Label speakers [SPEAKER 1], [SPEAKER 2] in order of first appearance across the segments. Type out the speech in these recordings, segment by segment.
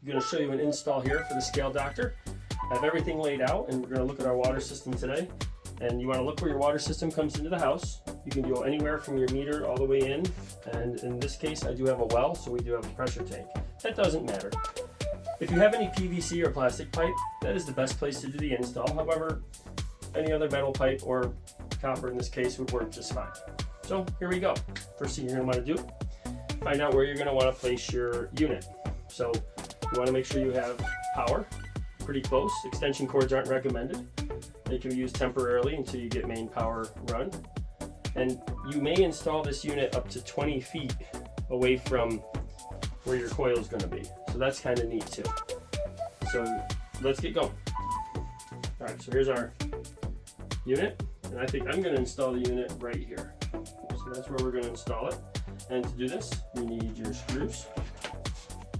[SPEAKER 1] I'm going to show you an install here for the Scale Doctor. I have everything laid out, and we're going to look at our water system today. And you want to look where your water system comes into the house. You can go anywhere from your meter all the way in. And in this case, I do have a well, so we do have a pressure tank. That doesn't matter. If you have any PVC or plastic pipe, that is the best place to do the install. However, any other metal pipe or copper in this case would work just fine. So here we go. First thing you're going to want to do, find out where you're going to want to place your unit. So you want to make sure you have power pretty close. Extension cords aren't recommended. They can be used temporarily until you get main power run. And you may install this unit up to 20 feet away from where your coil is going to be. So that's kind of neat too. So let's get going. All right, so here's our unit. And I think I'm going to install the unit right here. So that's where we're going to install it. And to do this, you need your screws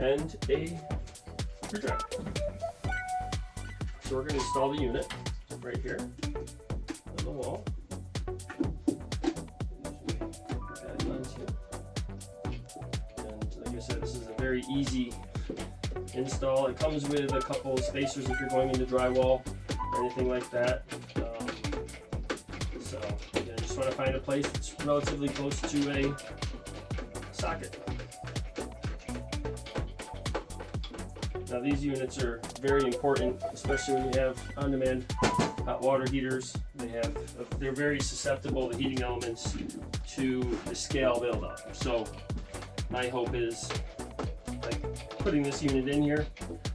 [SPEAKER 1] and a screwdriver. So we're going to install the unit right here on the wall. And like I said, this is a very easy install. It comes with a couple of spacers if you're going into drywall or anything like that. So you just want to find a place that's relatively close to a socket. Now these units are very important, especially when you have on-demand hot water heaters. They're very susceptible to heating elements to the scale buildup. So my hope is, like putting this unit in here,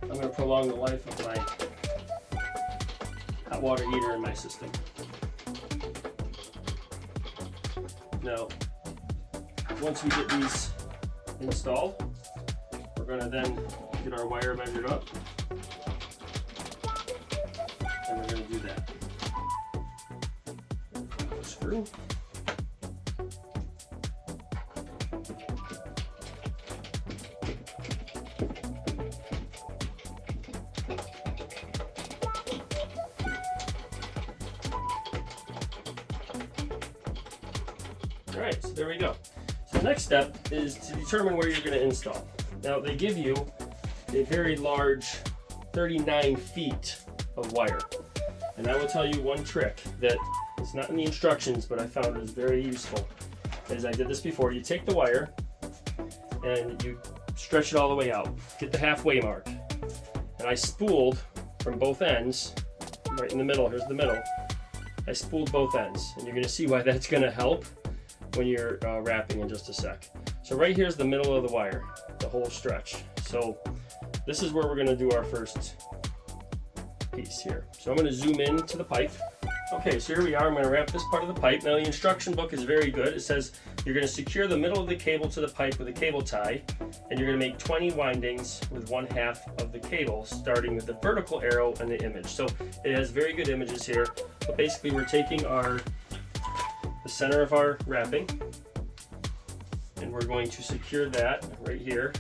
[SPEAKER 1] I'm going to prolong the life of my hot water heater in my system. Now, once we get these installed, we're going to then get our wire measured up, and we're going to do that. Screw. All right, so there we go. So the next step is to determine where you're going to install. Now they give you a very large 39 feet of wire. And I will tell you one trick that is not in the instructions, but I found is very useful. As I did this before, you take the wire and you stretch it all the way out. Get the halfway mark. And I spooled from both ends, right in the middle, here's the middle. I spooled both ends, and you're gonna see why that's gonna help when you're wrapping in just a sec. So right here's the middle of the wire, the whole stretch. So this is where we're going to do our first piece here. So I'm going to zoom in to the pipe. Okay, so here we are. I'm going to wrap this part of the pipe. Now the instruction book is very good. It says you're going to secure the middle of the cable to the pipe with a cable tie, and you're going to make 20 windings with 1/2 of the cable, starting with the vertical arrow and the image. So it has very good images here. But basically we're taking the center of our wrapping, and we're going to secure that right here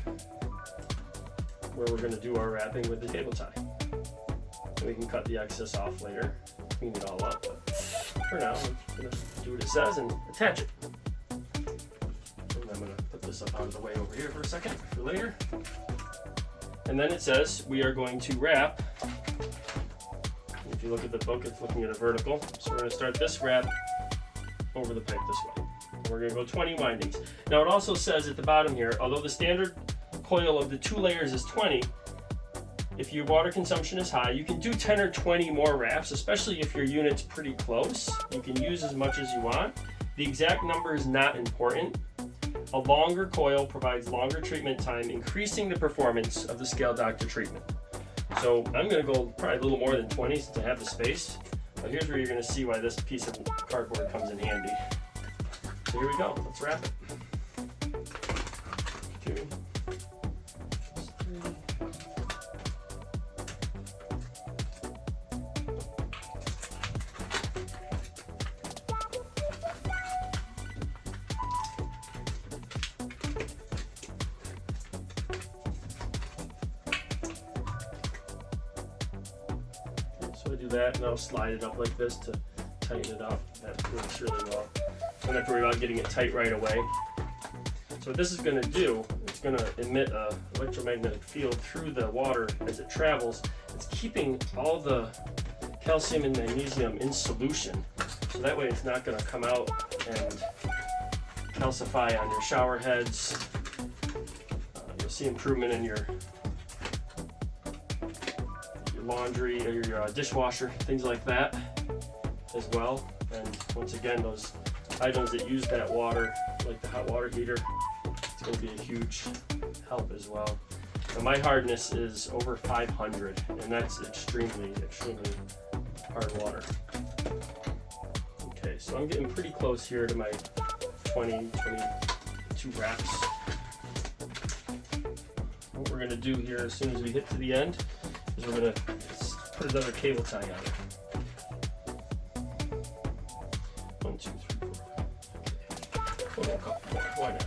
[SPEAKER 1] where we're going to do our wrapping with the cable tie. And we can cut the excess off later, clean it all up, but for now I'm going to do what it says and attach it. And I'm going to put this up out of the way over here for a second for later. And then it says we are going to wrap. If you look at the book, it's looking at a vertical. So we're going to start this wrap over the pipe this way. We're going to go 20 windings. Now it also says at the bottom here, although the standard coil of the 2 layers is 20, if your water consumption is high, you can do 10 or 20 more wraps, especially if your unit's pretty close. You can use as much as you want. The exact number is not important. A longer coil provides longer treatment time, increasing the performance of the Scale Doctor treatment. So I'm going to go probably a little more than 20 since I have the space. But here's where you're going to see why this piece of cardboard comes in handy. So here we go. Let's wrap it. 2, 3. So I do that, and I'll slide it up like this to tighten it up. That works really well. Don't have to worry about getting it tight right away. So what this is going to do, it's it's going to emit an electromagnetic field through the water as it travels. It's keeping all the calcium and magnesium in solution, so that way it's not going to come out and calcify on your shower heads. You'll see improvement in your laundry or your dishwasher, things like that as well. And once again, those items that use that water, like the hot water heater, it's going to be a huge help as well. Now my hardness is over 500, and that's extremely hard water. Okay, so I'm getting pretty close here to my 22 wraps. What we're going to do here as soon as we hit to the end is we're going to put another cable tie on it. 1, 2, 3, 4. Okay. A couple more. Why not?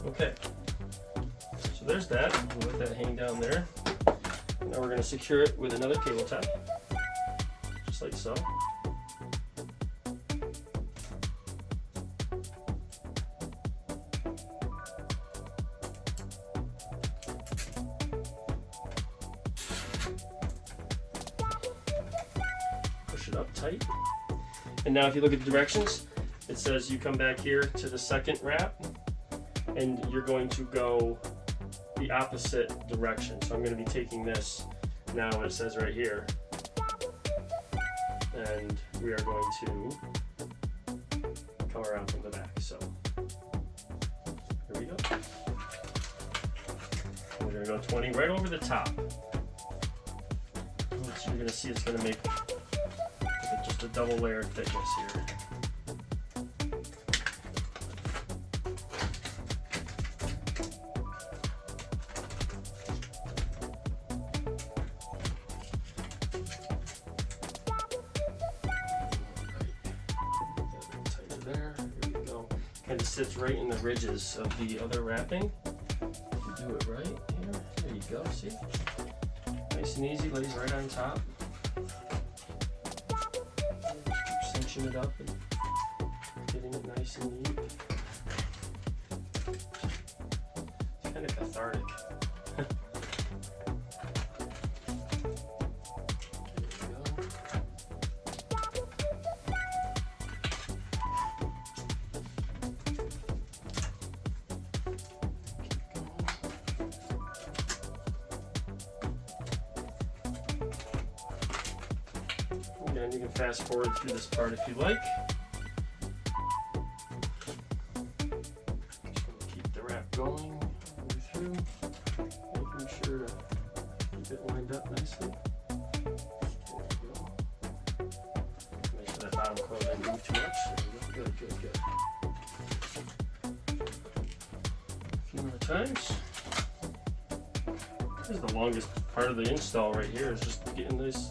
[SPEAKER 1] Okay. So there's that. We'll let that hang down there. Now we're going to secure it with another cable tie, just like so. Push it up tight. And now if you look at the directions, it says you come back here to the second wrap, and you're going to go the opposite direction. So I'm going to be taking this now, what it says right here, and we are going to come around from the back. So here we go. We're going to go 20 right over the top. So you're going to see it's going to make just a double layer thickness here. Kind of sits right in the ridges of the other wrapping. You do it right here. There you go. See? Nice and easy. Lays right on top. Just keep cinching it up and getting it nice and neat. It's kind of cathartic. And you can fast forward through this part if you like. Just going to keep the wrap going all the way through, making sure to keep it lined up nicely. There we go. Make sure that bottom coil didn't move too much. There we go. Good. A few more times. This is the longest part of the install right here, is just getting these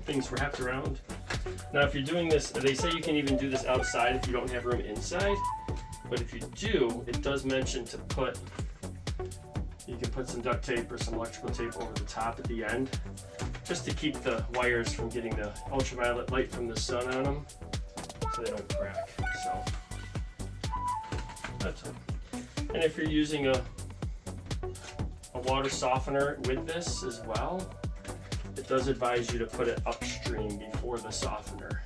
[SPEAKER 1] things wrapped around. Now if you're doing this, they say you can even do this outside if you don't have room inside, but if you do, it does mention to you can put some duct tape or some electrical tape over the top at the end, just to keep the wires from getting the ultraviolet light from the sun on them, so they don't crack. So that's all. And if you're using a water softener with this as well, it does advise you to put it upstream before the softener.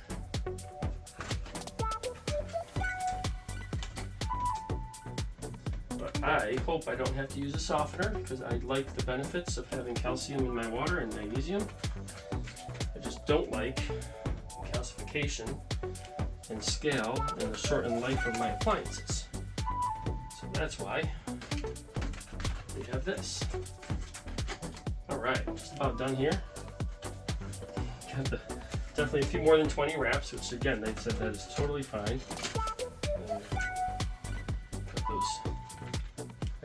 [SPEAKER 1] But I hope I don't have to use a softener, because I like the benefits of having calcium in my water and magnesium. I just don't like calcification and scale and the shortened life of my appliances. So that's why we have this. Alright, just about done here. Definitely a few more than 20 wraps, which again, they said that is totally fine. And cut those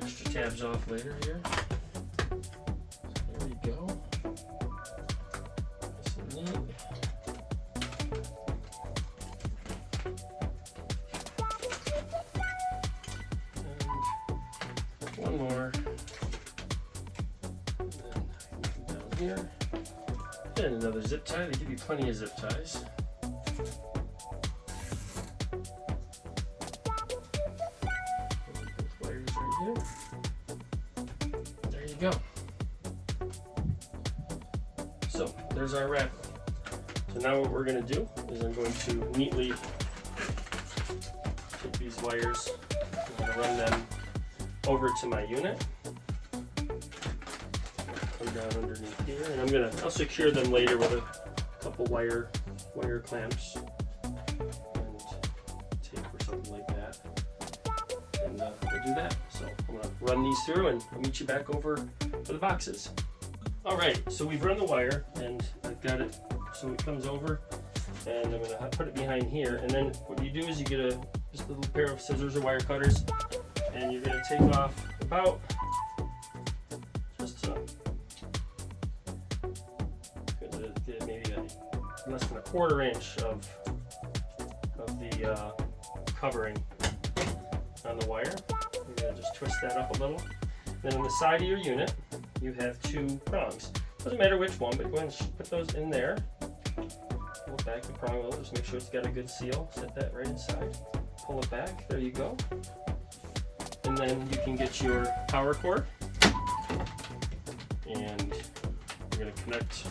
[SPEAKER 1] extra tabs off later here. There we go. Nice and neat. And one more. And then down here. And another zip tie. They give you plenty of zip ties. And there you go. So there's our wrap. So now what we're going to do is I'm going to neatly take these wires, I'm going to run them over to my unit. Come down underneath here, and I'll secure them later with a couple wire clamps and tape or something like that. And we'll do that. So I'm going to run these through and I'll meet you back over for the boxes. Alright, so we've run the wire and I've got it so it comes over, and I'm going to put it behind here, and then what you do is you get just a little pair of scissors or wire cutters, and you're going to take off about just maybe less than a 1/4 inch of the covering on the wire. You're going to just twist that up a little. Then on the side of your unit you have 2 prongs. Doesn't matter which one, but go ahead and put those in there. Pull it back the prong a little, just make sure it's got a good seal. Set that right inside. Pull it back, there you go. And then you can get your power cord. And you're going to connect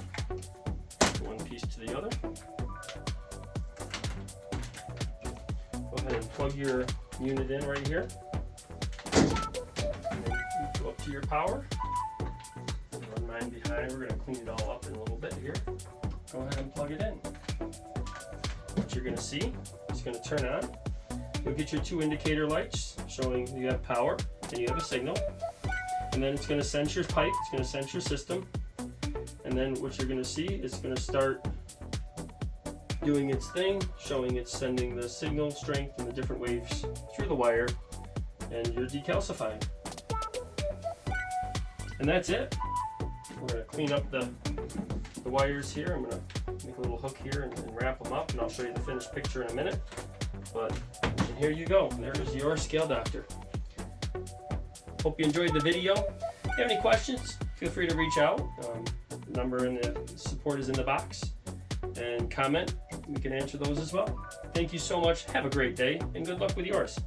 [SPEAKER 1] one piece to the other. Go ahead and plug your unit in right here. And then you go up to your power. Run mine behind. We're going to clean it all up in a little bit here. Go ahead and plug it in. What you're going to see is going to turn on. You'll get your 2 indicator lights showing you have power and you have a signal. And then it's going to sense your pipe, it's going to sense your system. And then what you're going to see is going to start doing its thing, showing it's sending the signal strength and the different waves through the wire, and you're decalcifying. And that's it. We're going to clean up the wires here. I'm going to make a little hook here and wrap them up, and I'll show you the finished picture in a minute. But and here you go. There is your Scale Doctor. Hope you enjoyed the video. If you have any questions, feel free to reach out. The number and the support is in the box. And comment. We can answer those as well. Thank you so much. Have a great day, and good luck with yours.